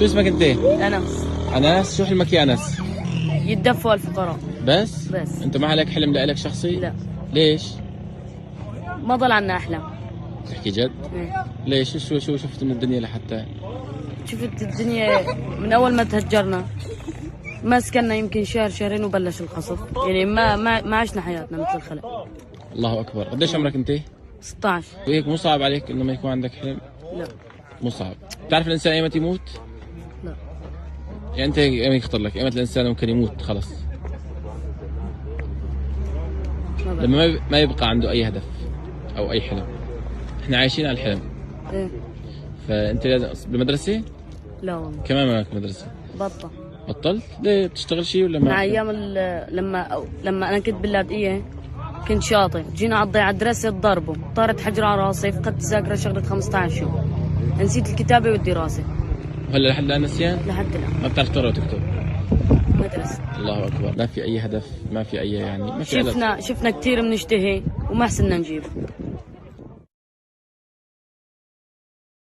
شو اسمك انت؟ أنس. انس، شو حلمك يا انس؟ يتدفوا الفقراء. بس؟ بس. انت ما عليك حلم لإلك شخصي؟ لا. ليش؟ ما ضل عنا أحلام. تحكي جد؟ إيه. ليش؟ شو شفت من الدنيا لحتى؟ شفت الدنيا من أول ما تهجرنا، ما سكننا يمكن شهر شهرين وبلش القصف، يعني ما عشنا حياتنا مثل الخلق. الله اكبر، قديش عمرك انت؟ 16. وهيك مو صعب عليك انه ما يكون عندك حلم؟ لا. مو صعب. بتعرف الانسان ايمتى يموت؟ لا. يعني انت ايمتى يخطر لك؟ ايمتى الانسان ممكن يموت خلص؟ لما ما يبقى عنده اي هدف او اي حلم. احنا عايشين على الحلم. إيه. فانت بالمدرسه؟ لا والله. كمان ما معك مدرسه؟ بطل. بطلت؟ ليه؟ بتشتغل شيء ولا من ما؟ أيام لما أنا كنت باللاذقية كنت شاطر، جينا على الضيعة دراسة ضربوا، طارت حجر على راسي، فقدت ذاكرة شغلة 15 يوم، نسيت الكتابة والدراسة. وهلا لحد الان نسيان؟ لحد الآن. ما بتعرف تقرا وتكتب؟ مدرسة. الله اكبر، ما في اي هدف، ما في اي يعني ما في هدف. شفنا كثير بنشتهي وما حسنا نجيب.